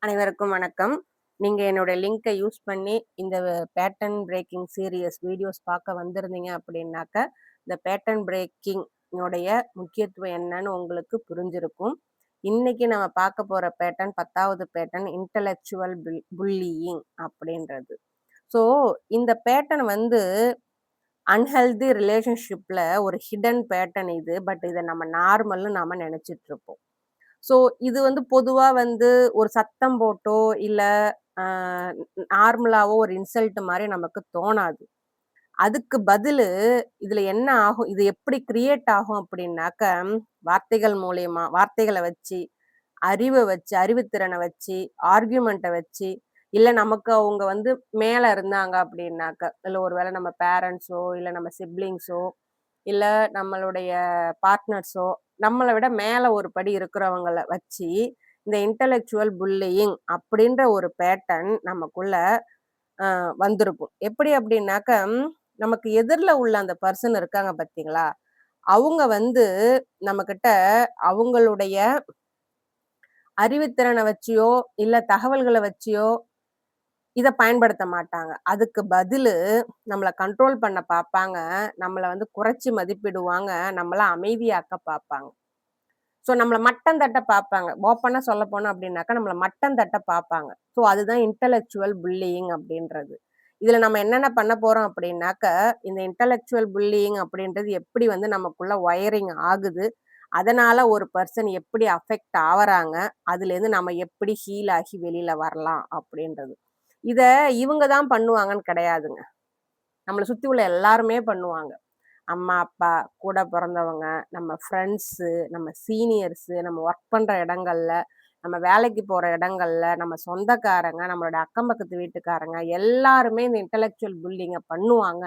அனைவருக்கும் வணக்கம். நீங்க என்னோட லிங்கை யூஸ் பண்ணி இந்த பேட்டர்ன் பிரேக்கிங் சீரியஸ் வீடியோஸ் பார்க்க வந்திருந்தீங்க அப்படின்னாக்க, இந்த பேட்டர்ன் பிரேக்கிங் உடைய முக்கியத்துவம் என்னன்னு உங்களுக்கு புரிஞ்சிருக்கும். இன்னைக்கு நம்ம பார்க்க போற பேட்டர்ன் 10வது பேட்டர்ன் இன்டலெக்சுவல் புல்லியிங் அப்படின்றது. ஸோ இந்த பேட்டர்ன் வந்து அன்ஹெல்தி ரிலேஷன்ஷிப்ல ஒரு ஹிடன் பேட்டர்ன் இது. பட் இதை நம்ம நார்மல்னு நாம நினைச்சிட்டு இருப்போம். ஸோ இது வந்து பொதுவா வந்து ஒரு சத்தம் போட்டோ, இல்ல அ நார்மலாவோ ஒரு இன்சல்ட் மாரி நமக்கு தோணாது. அதுக்கு பதிலு இதுல என்ன ஆகும்? இது எப்படி கிரியேட் ஆகும் அப்படின்னாக்க, வார்த்தைகள் மூலியமா வார்த்தைகள வச்சு, அறிவ வச்சு, அறிவுத்திறன வச்சு, ஆர்கியூமெண்ட்ட வச்சு, இல்ல நமக்கு அவங்க வந்து மேல இருந்தாங்க அப்படின்னாக்க, இல்ல ஒரு வேளை நம்ம பேரண்ட்ஸோ, இல்ல நம்ம சிப்லிங்ஸோ, இல்ல நம்மளுடைய பார்ட்னர்ஸோ, நம்மள விட மேல ஒரு படி இருக்கிறவங்கள வச்சு, இந்த இன்டலெக்சுவல் புல்லியிங் அப்படின்ற ஒரு பேட்டர்ன் நமக்குள்ள வந்திருக்கும். எப்படி அப்படின்னாக்க, நமக்கு எதிர்ல உள்ள அந்த பர்சன் இருக்காங்க பார்த்தீங்களா? அவங்க வந்து நம்மகிட்ட அவங்களுடைய அறிவுத்திறன வச்சியோ, இல்ல தகவல்கள வச்சியோ இத பயன்படுத்த மாட்டாங்க. அதுக்கு பதிலு நம்மள கண்ட்ரோல் பண்ண பாப்பாங்க. நம்மள வந்து குறைச்சு மதிப்பிடுவாங்க. நம்மள அமைதியாக்க பாப்பாங்க. ஸோ நம்மள மட்டம் தட்ட பாப்பாங்க. ஓப்பனா சொல்லப்போனோம் அப்டின்னாக்கா, நம்மள மட்டம் தட்ட பாப்பாங்க. ஸோ அதுதான் இன்டலெக்சுவல் புல்லியிங் அப்டின்றது. இதுல நம்ம என்னென்ன பண்ண போறோம் அப்டின்னாக்க, இந்த இன்டலெக்சுவல் புல்லியிங் அப்டின்றது எப்படி வந்து நமக்குள்ள வயரிங் ஆகுது? அதனால ஒரு பெர்சன் எப்படி அஃபெக்ட் ஆவறாங்க? அதுலேருந்து நம்ம எப்படி ஹீல் ஆகி வெளில வரலாம்? அப்டின்றது. இத இவங்க தான் பண்ணுவாங்கன்னு கிடையாதுங்க. நம்மள சுத்தி உள்ள எல்லாருமே பண்ணுவாங்க. அம்மா, அப்பா, கூட பொறந்தவங்க, நம்ம ஃப்ரெண்ட்ஸு, நம்ம சீனியர்ஸு, நம்ம ஒர்க் பண்ற இடங்கள்ல, நம்ம வேலைக்கு போற இடங்கள்ல, நம்ம சொந்தக்காரங்க, நம்மளோட அக்கம் பக்கத்து வீட்டுக்காரங்க, எல்லாருமே இந்த இன்டலெக்சுவல் புல்லிங்க பண்ணுவாங்க.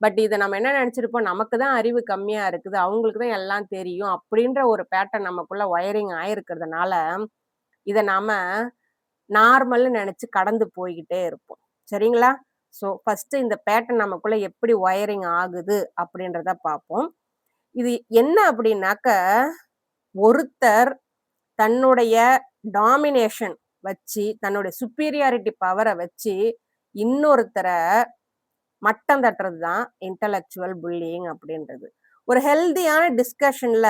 பட் இத நம்ம என்ன நெனச்சிருப்போம், நமக்கு தான் அறிவு கம்மியா இருக்குது, அவங்களுக்கு தான் எல்லாம் தெரியும், அப்படின்ற ஒரு பேட்டர்ன் நமக்குள்ள வயரிங் ஆயிருக்கிறதுனால, இத நாம நார்மல்னு நெனச்சு கடந்து போய்க்கிட்டே இருப்போம். சரிங்களா? ஸோ ஃபர்ஸ்ட்டு இந்த பேட்டர்ன் நமக்குள்ள எப்படி வயரிங் ஆகுது அப்படின்றத பார்ப்போம். இது என்ன அப்படின்னாக்க, ஒருத்தர் தன்னுடைய டாமினேஷன் வச்சு, தன்னுடைய சுப்பீரியாரிட்டி பவர வச்சு, இன்னொருத்தர மட்டம் தட்டுறது தான் இன்டலெக்சுவல் புல்லியிங் அப்படின்றது. ஒரு ஹெல்தியான டிஸ்கஷன்ல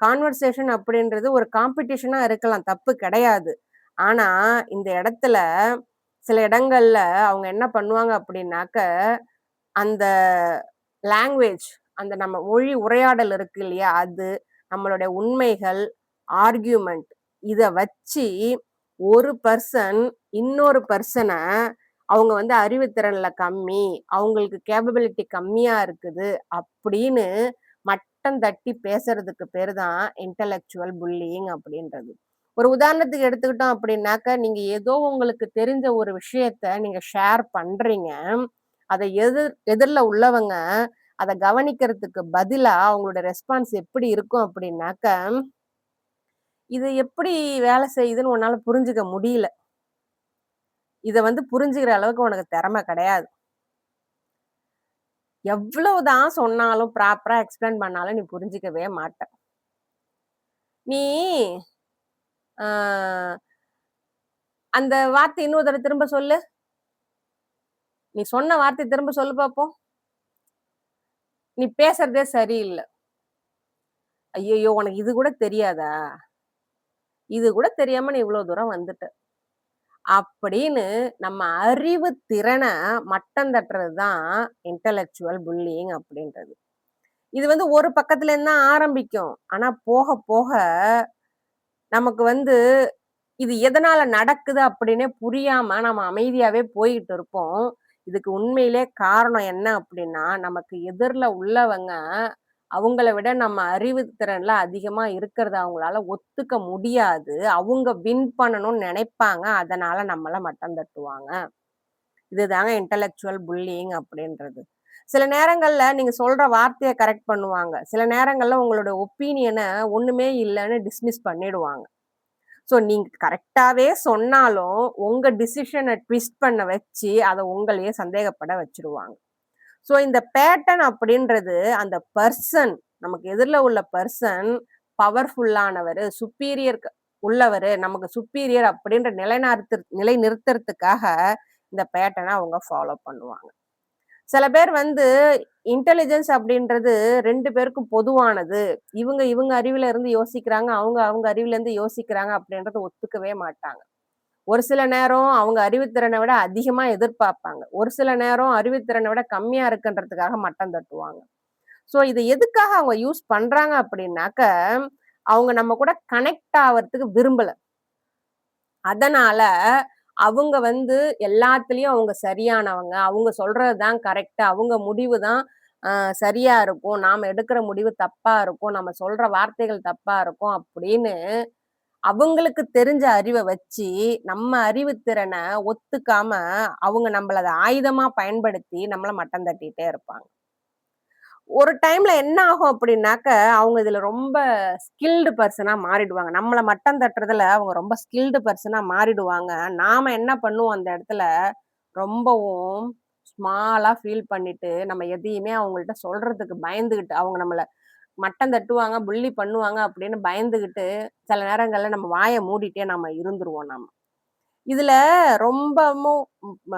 கான்வர்சேஷன் அப்படின்றது ஒரு காம்படிஷனா இருக்கலாம். தப்பு கிடையாது. ஆனா, இந்த இடத்துல சில இடங்கள்ல அவங்க என்ன பண்ணுவாங்க அப்படின்னாக்க, அந்த லாங்குவேஜ் அந்த நம்ம மொழி உரையாடல் இருக்கு இல்லையா? அது, நம்மளுடைய உண்மைகள், ஆர்கியூமென்ட் இத வச்சு ஒரு பெர்சன் இன்னொரு பெர்சன அவங்க வந்து அறிவுத்திறன்ல கம்மி, அவங்களுக்கு கேப்பபிலிட்டி கம்மியா இருக்குது அப்படின்னு மட்டம் தட்டி பேசுறதுக்கு பேரு தான் இன்டலெக்சுவல் புல்லியிங் அப்படின்றது. ஒரு உதாரணத்துக்கு எடுத்துக்கிட்டோம் அப்படின்னாக்க, நீங்க ஏதோ உங்களுக்கு தெரிஞ்ச ஒரு விஷயத்த நீங்க ஷேர் பண்றீங்க. அத எதிர்ல உள்ளவங்க அத கவனிக்கிறதுக்கு பதிலா அவங்களோட ரெஸ்பான்ஸ் எப்படி இருக்கும் அப்படின்னாக்க, "இது எப்படி வேலை செய்யுதுன்னு உன்னால புரிஞ்சுக்க முடியல. இத வந்து புரிஞ்சுக்கிற அளவுக்கு உனக்கு திறமை கிடையாது. எவ்வளவுதான் சொன்னாலும், ப்ராப்பரா எக்ஸ்பிளைன் பண்ணாலும் நீ புரிஞ்சுக்கவே மாட்ட. நீ அ அந்த வார்த்தை இன்னொரு தடவ திரும்ப சொல்லு. நீ சொன்ன வார்த்தைய திரும்ப சொல்லு பாப்போம். நீ பேசுறதே சரியில்ல. ஐய்யய்யோ! உனக்கு இது கூட தெரியாதா? இது கூட தெரியாம நீ இவ்ளோ தூரம் வந்துட்ட." அப்படின்னு நம்ம அறிவு திறன மட்டம் தட்டுறது தான் இன்டலெக்சுவல் புல்லியிங் அப்படின்றது. இது வந்து ஒரு பக்கத்துலேருந்து தான் ஆரம்பிக்கும். ஆனா போக போக நமக்கு வந்து இது எதனால நடக்குது அப்படின்னே புரியாம நம்ம அமைதியாவே போய்கிட்டு இருப்போம். இதுக்கு உண்மையிலே காரணம் என்ன அப்படின்னா, நமக்கு எதிர்ல உள்ளவங்க அவங்கள விட நம்ம அறிவுத்திறன்ல அதிகமா இருக்கிறத அவங்களால ஒத்துக்க முடியாது. அவங்க வின் பண்ணணும்னு நெனைப்பாங்க. அதனால நம்மள மட்டம் தட்டுவாங்க. இதுதாங்க இன்டலெக்சுவல் புல்லியிங் அப்படின்றது. சில நேரங்கள்ல நீங்க சொல்ற வார்த்தைய கரெக்ட் பண்ணுவாங்க. சில நேரங்கள்ல உங்களோட ஒப்பீனியன ஒண்ணுமே இல்லன்னு டிஸ்மிஸ் பண்ணிடுவாங்க. ஸோ நீங்க கரெக்ட்டாவே சொன்னாலும், உங்க டிசிஷன ட்விஸ்ட் பண்ண வச்சு, அத உங்களையே சந்தேகப்பட வச்சுருவாங்க. ஸோ இந்த பேட்டர்ன் அப்படின்றது அந்த பெர்சன் நமக்கு எதிர்ல உள்ள பெர்சன் பவர்ஃபுல்லானவரு, சுப்பீரியர் உள்ளவரு, நமக்கு சுப்பீரியர் அப்படின்ற நிலை நிறுத்துறதுக்காக இந்த பேட்டர்ன அவங்க ஃபாலோ பண்ணுவாங்க. சில பேர் வந்து இன்டெலிஜென்ஸ் அப்படின்றது 2 பேருக்கும் பொதுவானது. இவங்க இவங்க அறிவுல இருந்து யோசிக்கிறாங்க. அவங்க அவங்க அறிவுல இருந்து யோசிக்கிறாங்க அப்படின்றத ஒத்துக்கவே மாட்டாங்க. ஒரு சில நேரம் அவங்க அறிவுத்திறன விட அதிகமா எதிர்பார்ப்பாங்க. ஒரு சில நேரம் அறிவுத்திறன விட கம்மியா இருக்குன்றதுக்காக மட்டம் தட்டுவாங்க. ஸோ இத எதுக்காக அவங்க யூஸ் பண்றாங்க அப்படின்னாக்க, அவங்க நம்ம கூட கனெக்ட் ஆவறதுக்கு விரும்பல. அதனால அவங்க வந்து எல்லாத்துலயும் அவங்க சரியானவங்க. அவங்க சொல்றது தான் கரெக்ட். அவங்க முடிவு தான் சரியா இருக்கும். நாம எடுக்கிற முடிவு தப்பா இருக்கும். நம்ம சொல்ற வார்த்தைகள் தப்பா இருக்கும் அப்படின்னு அவங்களுக்கு தெரிஞ்ச அறிவ வச்சு, நம்ம அறிவுத்திறன ஒத்துக்காம, அவங்க நம்மள அத ஆயுதமா பயன்படுத்தி நம்மள மட்டம் தட்டிட்டே இருப்பாங்க. ஒரு டைம்ல என்ன ஆகும் அப்படின்னாக்க, அவங்க இதுல ரொம்ப ஸ்கில்டு பெர்சனா மாறிடுவாங்க. நம்மள மட்டம் தட்டுறதுல அவங்க ரொம்ப ஸ்கில்டு பெர்சனா மாறிடுவாங்க. நாம என்ன பண்ணுவோம் அந்த இடத்துல, ரொம்பவும் ஸ்மாலா ஃபீல் பண்ணிட்டு, நம்ம எதையுமே அவங்கள்ட்ட சொல்றதுக்கு பயந்துகிட்டு, அவங்க நம்மள மட்டம் தட்டுவாங்க, புல்லி பண்ணுவாங்க அப்படின்னு பயந்துகிட்டு, சில நேரங்கள்ல நம்ம வாய மூடிட்டே நம்ம இருந்துருவோம் நம்ம. இதுல ரொம்பவும்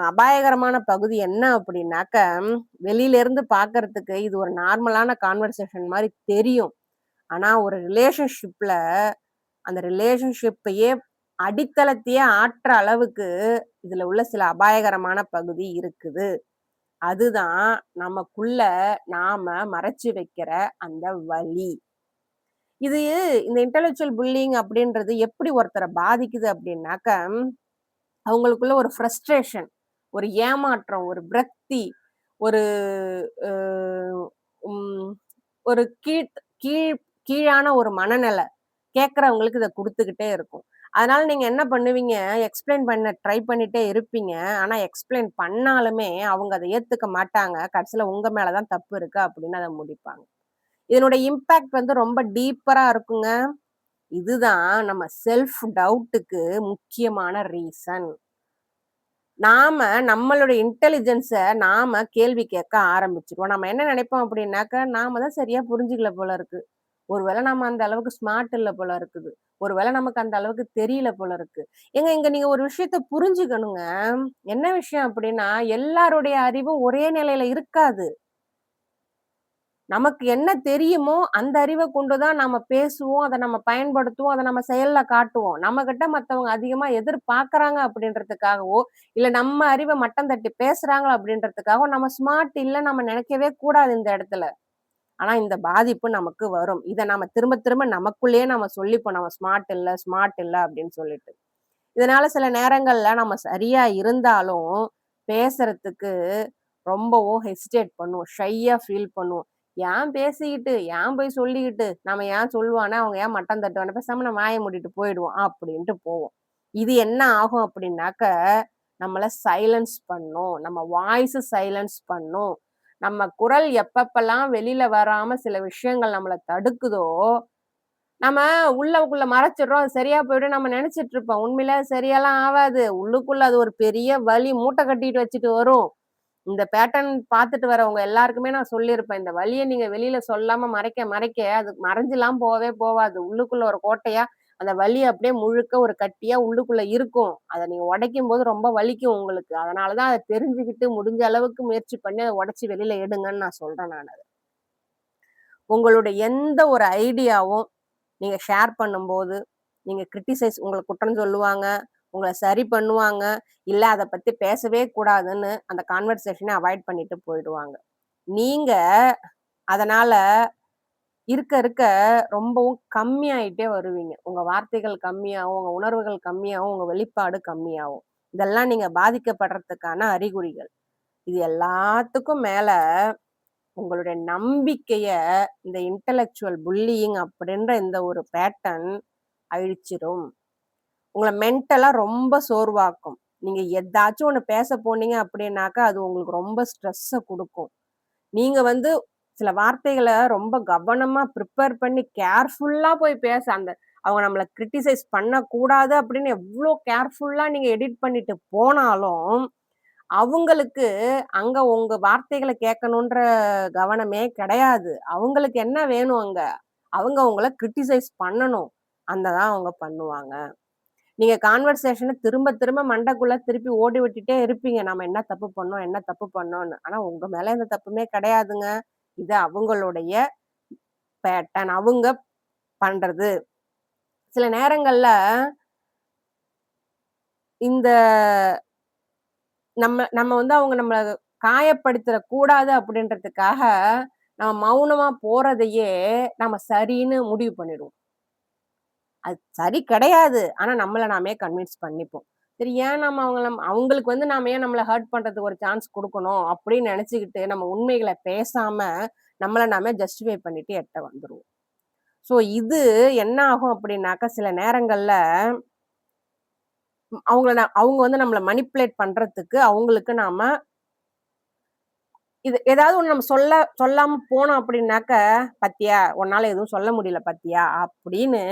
அபாயகரமான பகுதி என்ன அப்படின்னாக்க, வெளியில இருந்து பார்க்கறதுக்கு இது ஒரு நார்மலான கான்வர்சேஷன் மாரி தெரியும். ஆனா ஒரு ரிலேஷன்ஷிப்ல, அந்த ரிலேஷன்ஷிப்பையே அடித்தளத்தையே ஆட்டுற அளவுக்கு, இதுல உள்ள சில அபாயகரமான பகுதி இருக்குது. அதுதான் நமக்குள்ள நாம மறைச்சு வைக்கிற அந்த வலி. இது இந்த இன்டெலக்சுவல் புல்லிங் அப்படின்றது எப்படி ஒருத்தர பாதிக்குது அப்படின்னாக்க, அவங்களுக்குள்ள ஒரு ஃப்ரஸ்ட்ரேஷன், ஒரு ஏமாற்றம், ஒரு விரக்தி, ஒரு அ ம் ஒரு கீழ் கீழான ஒரு மனநிலை. கேட்கிறவங்களுக்கு இத குடுத்துக்கிட்டே இருக்கும். அதனால நீங்க என்ன பண்ணுவீங்க, எக்ஸ்ப்ளைன் பண்ண ட்ரை பண்ணிட்டே இருப்பீங்க. ஆனா எக்ஸ்ப்ளைன் பண்ணாலுமே அவங்க அத ஏத்துக்க மாட்டாங்க. கடைசியில உங்க மேல தான் தப்பு இருக்கு அப்படின்னு அத முடிப்பாங்க. இதனுடைய இம்பாக்ட் வந்து ரொம்ப டீப்பரா இருக்குங்க. இதுதான் நம்ம செல்ஃப் டவுட்டுக்கு முக்கியமான ரீசன். நாம நம்மளுடைய இன்டெலிஜென்ஸ நாம கேள்வி கேட்க ஆரம்பிச்சுருவோம். நம்ம என்ன நினைப்போம் அப்படின்னாக்க, நாம தான் சரியா புரிஞ்சுக்கல போல இருக்கு. ஒருவேள நம்ம அந்த அளவுக்கு ஸ்மார்ட் இல்ல போல இருக்குது. ஒருவேள நமக்கு அந்த அளவுக்கு தெரியல போல இருக்கு. ஏங்க இங்க நீங்க ஒரு விஷயத்த புரிஞ்சுக்கணுங்க. என்ன விஷயம் அப்படின்னா, எல்லாருடைய அறிவும் ஒரே நிலையில இருக்காது. நமக்கு என்ன தெரியுமோ, அந்த அறிவ கொண்டு தான் நம்ம பேசுவோம். அத நம்ம பயன்படுத்துவோம். அத நம்ம செயல்ல காட்டுவோம். நம்மகிட்ட மத்தவங்க அதிகமா எதிர்பார்க்கறாங்க அப்படின்றதுக்காகவோ, இல்ல நம்ம அறிவ மட்டம் தட்டி பேசுறாங்க அப்படின்றதுக்காகவோ, நம்ம ஸ்மார்ட் இல்லன்னு நம்ம நினைக்கவே கூடாது இந்த இடத்துல. ஆனா இந்த பாதிப்பு நமக்கு வரும். இத நாம திரும்ப திரும்ப நமக்குள்ளேயே நம்ம சொல்லிப்போம். நம்ம ஸ்மார்ட் இல்ல, ஸ்மார்ட் இல்ல அப்படின்னு சொல்லிட்டு. இதனால சில நேரங்கள்ல நம்ம சரியா இருந்தாலும், பேசுறதுக்கு ரொம்பவும் ஹெசிடேட் பண்ணுவோம். ஷையா ஃபீல் பண்ணுவோம். ஏன் பேசிக்கிட்டு, ஏன் போய் சொல்லிக்கிட்டு, நம்ம ஏன் சொல்லுவானா, அவங்க ஏன் மட்டம் தட்டுவானா, பேசாம நம்ம வாய மூடிட்டு போயிடுவோம் அப்படின்ட்டு போவோம். இது என்ன ஆகும் அப்படின்னாக்க, நம்மள சைலன்ஸ் பண்ணும். நம்ம வாய்ஸ சைலன்ஸ் பண்ணும். நம்ம குரல் எப்பப்பலாம் வெளில வராம சில விஷயங்கள் நம்மள தடுக்குதோ, நம்ம உள்ளுக்குள்ள மறைச்சிடுறோம். அது சரியா போயிடும் நம்ம நெனச்சிட்டு இருப்போம். உண்மையிலே அது சரியாலாம் ஆவாது. உள்ளுக்குள்ள அது ஒரு பெரிய வலி மூட்டை கட்டிட்டு வச்சுட்டு வரும். இந்த பேட்டர்ன் பார்த்துட்டு வரவங்க எல்லாருக்குமே நான் சொல்லியிருப்பேன். இந்த வலிய நீங்க வெளியில சொல்லாம மறைக்க, அது மறைஞ்சுலாம் போவே போவாது. உள்ளுக்குள்ள ஒரு கோட்டையா, அந்த வலி அப்படியே முழுக்க ஒரு கட்டியா உள்ளுக்குள்ள இருக்கும். அத நீங்க உடைக்கும்போது ரொம்ப வலிக்கும் உங்களுக்கு. அதனால தான் அத தெரிஞ்சுக்கிட்டு முடிஞ்ச அளவுக்கு முயற்சி பண்ணி அத உடைச்சு வெளியில எடுங்கன்னு நான் சொல்றேன் நானு. உங்களுடைய எந்த ஒரு ஐடியாவும் நீங்க ஷேர் பண்ணும்போது, நீங்க கிரிட்டிசைஸ் உங்கள குற்றம் சொல்லுவாங்க, உங்கள சரி பண்ணுவாங்க, இல்ல அத பத்தி பேசவே கூடாதுன்னு அந்த கான்வர்சேஷன அவாய்ட் பண்ணிட்டு போயிடுவாங்க. நீங்க அதனால இருக்க ரொம்பவும் கம்மியாயிட்டே வருவீங்க. உங்க வார்த்தைகள் கம்மியாகும், உங்க உணர்வுகள் கம்மியாகும், உங்க வெளிப்பாடு கம்மியாகும். இதெல்லாம் நீங்க பாதிக்கப்படுறதுக்கான அறிகுறிகள். இது எல்லாத்துக்கும் மேல உங்களுடைய நம்பிக்கைய இந்த இன்டலெக்சுவல் புல்லியிங் அப்படின்ற இந்த ஒரு பேட்டர்ன் அழிச்சிரும். உங்கள மென்டலா ரொம்ப சோர்வாக்கும். நீங்க எதாச்சும் ஒண்ணு பேச போனீங்க அப்படின்னாக்கா, அது உங்களுக்கு ரொம்ப ஸ்ட்ரெஸ்ஸ குடுக்கும். நீங்க வந்து சில வார்த்தைகள ரொம்ப கவனமா ப்ரிப்பேர் பண்ணி கேர்ஃபுல்லா போய் பேச அந்த அவங்க நம்மள கிரிட்டிசைஸ் பண்ணக்கூடாது அப்படின்னு எவ்ளோ கேர்ஃபுல்லா நீங்க எடிட் பண்ணிட்டு போனாலும், அவங்களுக்கு அங்க உங்க வார்த்தைகள கேட்கணுன்ற கவனமே கிடையாது. அவங்களுக்கு என்ன வேணும் அங்க? அவங்க உங்கள கிரிட்டிசைஸ் பண்ணணும். அந்த தான் அவங்க பண்ணுவாங்க. நீங்க கான்வர்சேஷன திரும்ப திரும்ப மண்டைக்குள்ள திருப்பி ஓடி விட்டுட்டே இருப்பீங்க. நம்ம என்ன தப்பு பண்ணோம்? என்ன தப்பு பண்ணோம்ன்னு. ஆனா உங்க மேல எந்த தப்புமே கிடையாதுங்க. இது அவங்களுடைய பேட்டர்ன். அவங்க பண்றது. சில நேரங்கள்ல இந்த நம்ம நம்ம வந்து அவங்க நம்மள காயப்படுத்திற கூடாது அப்படின்றதுக்காக, நம்ம மௌனமா போறதையே நம்ம சரின்னு முடிவு பண்ணிடுவோம். அது சரி கிடையாது. ஆனா நம்மள நாமே கன்வின்ஸ் பண்ணிப்போம். சரி ஏன் நம்ம அவங்களுக்கு வந்து நாம ஏன் நம்மள ஹர்ட் பண்றதுக்கு ஒரு சான்ஸ் குடுக்கணும் அப்படின்னு நெனச்சுக்கிட்டு, நம்ம உண்மைகள பேசாம, நம்மள நாமே ஜஸ்டிஃபை பண்ணிட்டு எட்ட வந்துருவோம். ஸோ இது என்ன ஆகும் அப்படின்னாக்கா, சில நேரங்கள்ல அவங்க வந்து நம்மள மேனிப்புலேட் பண்றதுக்கு அவங்களுக்கு நாம இது ஏதாவது ஒண்ணு நம்ம சொல்லாம போனோம் அப்படின்னாக்க, "பாத்தியா! உன்னால எதுவும் சொல்ல முடியல பாத்தியா?" அப்படின்னு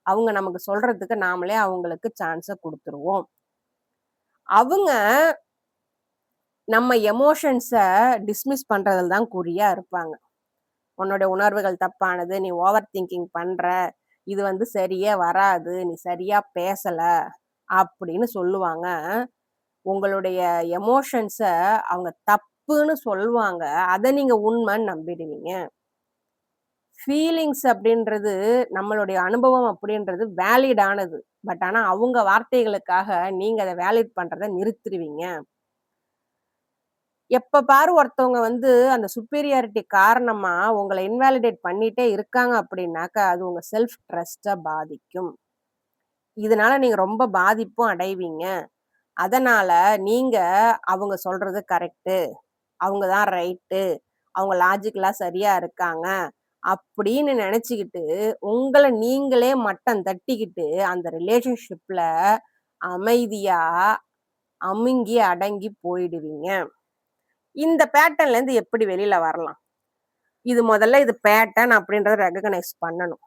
அவங்க நமக்கு சொல்றதுக்கு நாமளே அவங்களுக்கு சான்ஸ குடுத்துருவோம். அவங்க நம்ம எமோஷன்ஸ டிஸ்மிஸ் பண்றதுல தான் குறியா இருப்பாங்க. "உன்னோட உணர்வுகள் தப்பானது. நீ ஓவர் திங்கிங் பண்ற. இது வந்து சரியே வராது. நீ சரியா பேசல." அப்படின்னு சொல்லுவாங்க. உங்களுடைய எமோஷன்ஸ அவங்க தப்புன்னு சொல்லுவாங்க. அத நீங்க உண்மைன்னு நம்பிடுவீங்க. ஃபீலிங்ஸ் அப்படின்றது, நம்மளுடைய அனுபவம் அப்படின்றது வேலிட் ஆனது. பட் ஆனா, அவங்க வார்த்தைகளுக்காக நீங்க அத வேலிட் பண்றத நிறுத்திருவீங்க. எப்ப பாரு ஒருத்தவங்க வந்து அந்த சுப்பீரியாரிட்டி காரணமா உங்கள இன்வாலிடேட் பண்ணிட்டே இருக்காங்க அப்படின்னாக்கா, அது உங்க செல்ஃப் ட்ரஸ்ட்ட பாதிக்கும். இதனால நீங்க ரொம்ப பாதிப்பும் அடைவீங்க. அதனால நீங்க அவங்க சொல்றது கரெக்ட்டு. அவங்க தான் ரைட்டு. அவங்க லாஜிக்கலா சரியா இருக்காங்க. அப்படின்னு நெனச்சுக்கிட்டு, உங்கள நீங்களே மட்டம் தட்டிக்கிட்டு, அந்த ரிலேஷன்ஷிப்ல அமைதியா, அமுங்கி அடங்கி போயிடுவீங்க. இந்த பேட்டர்ன்லேருந்து எப்படி வெளில வரலாம்? இது பேட்டர்ன் அப்படின்றத ரெகக்னைஸ் பண்ணணும்.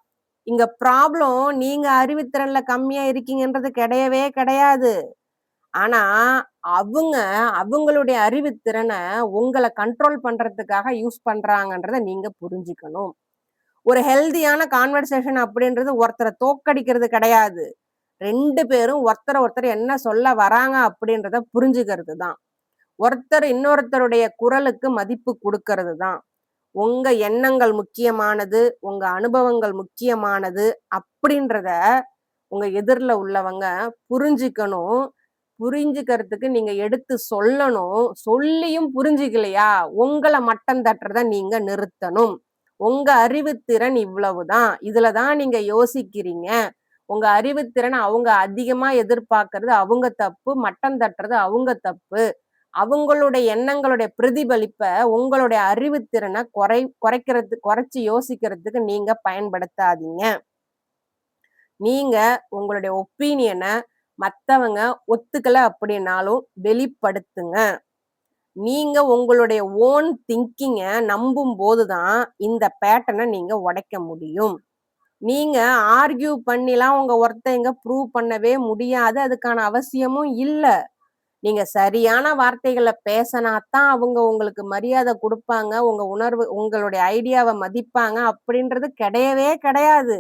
இங்க ப்ராப்ளம் நீங்க அறிவுத்திறன்ல கம்மியா இருக்கீங்கன்றது கிடையவே கிடையாது. ஆனா, அவங்க அவங்களுடைய அறிவுத்திறன உங்கள கண்ட்ரோல் பண்றதுக்காக யூஸ் பண்றாங்கன்றத நீங்க புரிஞ்சுக்கணும். ஒரு ஹெல்தியான கான்வர்சேஷன் அப்படின்றது ஒருத்தர தோற்கடிக்கிறது கிடையாது. 2 பேரும் ஒருத்தர் என்ன சொல்ல வராங்க அப்படின்றத புரிஞ்சுக்கிறது தான். ஒருத்தர் இன்னொருத்தருடைய குரலுக்கு மதிப்பு குடுக்கறது தான். உங்க எண்ணங்கள் முக்கியமானது, உங்க அனுபவங்கள் முக்கியமானது அப்படின்றத உங்க எதிர்ல உள்ளவங்க புரிஞ்சுக்கணும். புரிஞ்சுக்கிறதுக்கு நீங்க எடுத்து சொல்லணும். சொல்லியும் புரிஞ்சுக்கலையா, உங்கள மட்டம் தட்டுறத நீங்க நிறுத்தணும். உங்க அறிவுத்திறன் இவ்வளவுதான். இதுல தான் நீங்க யோசிக்கிறீங்க. உங்க அறிவுத்திறன அவங்க அதிகமா எதிர்பார்க்கிறது அவங்க தப்பு. மட்டம் தட்டுறது அவங்க தப்பு. அவங்களுடைய எண்ணங்களுடைய பிரதிபலிப்ப உங்களுடைய அறிவுத்திறன குறைச்சு யோசிக்கிறதுக்கு நீங்க பயன்படுத்தாதீங்க. நீங்க உங்களுடைய ஒப்பீனியன மத்தவங்க ஒத்துக்கல அப்படின்னாலும் வெளிப்படுத்துங்க. நீங்க உங்களுடைய ஓன் திங்கிங்க நம்பும்போது தான் இந்த பேட்டர்ன நீங்க உடைக்க முடியும். நீங்க ஆர்க்யூ பண்ணிலாம் ஒருத்தங்க ப்ரூவ் பண்ணவே முடியாது. அதுக்கான அவசியமும் இல்ல. நீங்க சரியான வார்த்தைகள பேசனா தான் அவங்க உங்களுக்கு மரியாதை குடுப்பாங்க. உங்களுடைய ஐடியாவ மதிப்பாங்க அப்படின்றது கிடையவே கிடையாது.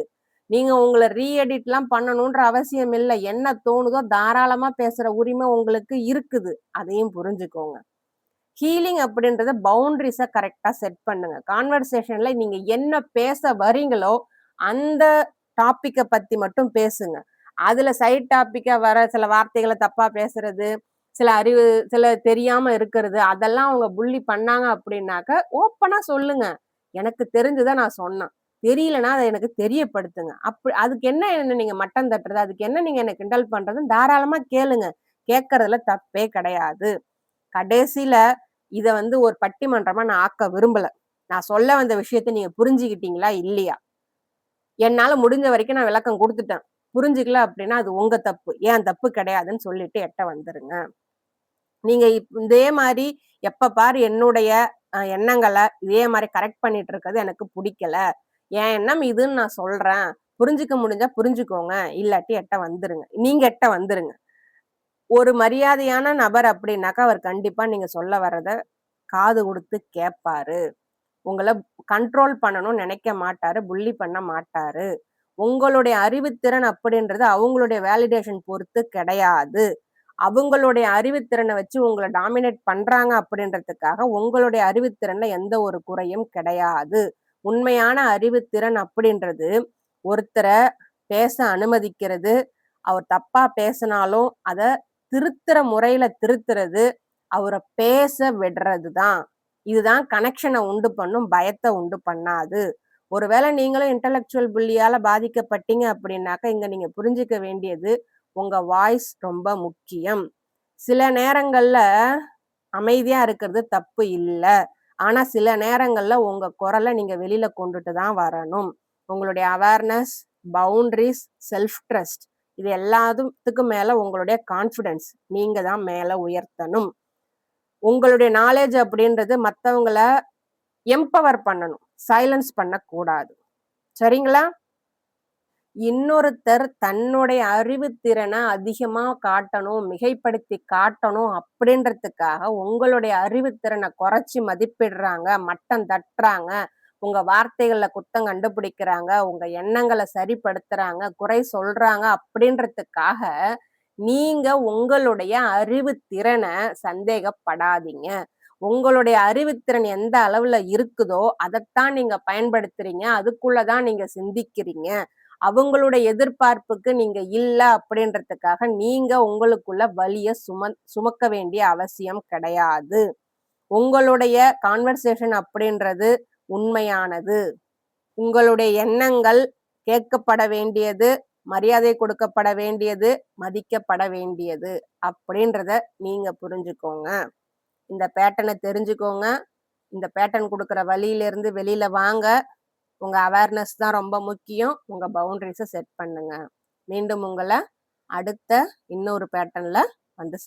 நீங்க உங்கள எடிட்லாம் பண்ணணுன்ற அவசியம் இல்ல. என்ன தோணுதோ தாராளமா பேசுற உரிமை உங்களுக்கு இருக்குது. அதையும் புரிஞ்சுக்கோங்க. ஹீலிங் அப்படின்றத பவுண்டரீஸ கரெக்ட்டா செட் பண்ணுங்க. கான்வர்சேஷன்ல நீங்க என்ன பேச வரீங்களோ, அந்த டாபிக்க பத்தி மட்டும் பேசுங்க. அதுல சைட் டாபிக்கா வர சில வார்த்தைகள தப்பா பேசுறது, சில அறிவு சில தெரியாம இருக்கிறது, அதெல்லாம் அவங்க புல்லி பண்ணாங்க அப்படின்னாக்க, ஓப்பனா சொல்லுங்க. எனக்கு தெரிஞ்சத நான் சொன்னேன். தெரியலன்னா அத எனக்கு தெரியப்படுத்துங்க. அதுக்கு என்ன நீங்க மட்டம் தட்டுறது? அதுக்கு என்ன நீங்க என்ன கிண்டல் பண்றதுன்னு தாராளமா கேளுங்க. கேட்கறதுல தப்பே கிடையாது. கடைசில இத வந்து ஒரு பட்டிமன்றமா நான் ஆக்க விரும்பல. நான் சொல்ல வந்த விஷயத்த நீங்க புரிஞ்சுகிட்டீங்களா? இல்லையா? என்னால முடிஞ்ச வரைக்கும் நான் விளக்கம் குடுத்துட்டேன். புரிஞ்சுக்கல அப்டின்னா, அது உங்க தப்பு. என் தப்பு கிடையாதுன்னு சொல்லிட்டு எட்ட வந்துருங்க. நீங்க இதே மாரி எப்ப பாரு என்னுடைய எண்ணங்கள இதே மாரி கரெக்ட் பண்ணிட்டு இருக்கிறது எனக்கு புடிக்கல. என் எண்ணம் இதுன்னு நான் சொல்றேன். புரிஞ்சுக்க முடிஞ்சா புரிஞ்சுக்கோங்க. இல்லாட்டி எட்ட வந்துருங்க. நீங்க எட்ட வந்துருங்க. ஒரு மரியாதையான நபர் அப்டின்னாக்கா, அவர் கண்டிப்பா நீங்க சொல்ல வர்றத காது குடுத்து கேட்பாரு. உங்கள கண்ட்ரோல் பண்ணணும்னு நெனைக்க மாட்டாரு. புல்லி பண்ண மாட்டாரு. உங்களுடைய அறிவுத்திறன் அப்படின்றது அவங்களுடைய வேலிடேஷன் பொறுத்து கிடையாது. அவங்களுடைய அறிவுத்திறனை வச்சு உங்கள டாமினேட் பண்றாங்க அப்படின்றதுக்காக, உங்களுடைய அறிவுத்திறன்ல எந்த ஒரு குறையும் கிடையாது. உண்மையான அறிவுத்திறன் அப்படின்றது, ஒருத்தர பேச அனுமதிக்கிறது, அவர் தப்பா பேசினாலும் அத திருத்துற முறையில திருத்துறது, அவர பேச விடுறது தான். இதுதான் கனெக்ஷன உண்டு பண்ணும், பயத்த உண்டு பண்ணாது. ஒருவேளை நீங்களும் இன்டலெக்சுவல் புல்லியால பாதிக்கப்பட்டீங்க அப்படின்னாக்க, இங்க நீங்க புரிஞ்சுக்க வேண்டியது, உங்க வாய்ஸ் ரொம்ப முக்கியம். சில நேரங்கள்ல அமைதியா இருக்கிறது தப்பு இல்ல. ஆனா சில நேரங்கள்ல உங்க குரல நீங்க வெளியில கொண்டுட்டு தான் வரணும். உங்களுடைய அவேர்னஸ், பவுண்டரீஸ், செல்ஃப் ட்ரஸ்ட் இது எல்லாத்துக்கும் மேல உங்களுடைய கான்ஃபிடன்ஸ் நீங்க தான் மேல உயர்த்தணும். உங்களுடைய நாலேட்ஜ் அப்படின்றது மத்தவங்கள எம்பவர் பண்ணணும். சைலன்ஸ் பண்ணக்கூடாது. சரிங்களா? இன்னொருத்தர் தன்னுடைய அறிவுத்திறன அதிகமா காட்டணும், மிகைப்படுத்தி காட்டணும் அப்படின்றதுக்காக உங்களுடைய அறிவுத்திறன குறைச்சு மதிப்பிடுறாங்க, மட்டம் தட்டுறாங்க, உங்க வார்த்தைகள்ல குத்தம் கண்டுபிடிக்கிறாங்க, உங்க எண்ணங்கள சரிப்படுத்துறாங்க, குறை சொல்றாங்க அப்படின்றதுக்காக, நீங்க உங்களுடைய அறிவுத்திறன சந்தேகப்படாதீங்க. உங்களுடைய அறிவுத்திறன் எந்த அளவுல இருக்குதோ, அதத்தான் நீங்க பயன்படுத்துறீங்க. அதுக்குள்ள தான் நீங்க சிந்திக்கிறீங்க. அவங்களுடைய எதிர்பார்ப்புக்கு நீங்க இல்ல அப்படின்றதுக்காக, நீங்க உங்களுக்குள்ள வலிய சுமக்க வேண்டிய அவசியம் கிடையாது. உங்களுடைய கான்வர்சேஷன் அப்படின்றது உண்மையானது. உங்களுடைய எண்ணங்கள் கேட்கப்பட வேண்டியது, மரியாதை கொடுக்கப்பட வேண்டியது, மதிக்கப்பட வேண்டியது அப்படின்றத நீங்க புரிஞ்சுக்கோங்க. இந்த பேட்டர்ன தெரிஞ்சுக்கோங்க. இந்த பேட்டர்ன் குடுக்குற வழியிலிருந்து வெளியில வாங்க. உங்க அவேர்னஸ் தான் ரொம்ப முக்கியம். உங்க பவுண்டரீஸ செட் பண்ணுங்க. மீண்டும் உங்கள அடுத்த இன்னொரு பேட்டர்ன்ல வந்து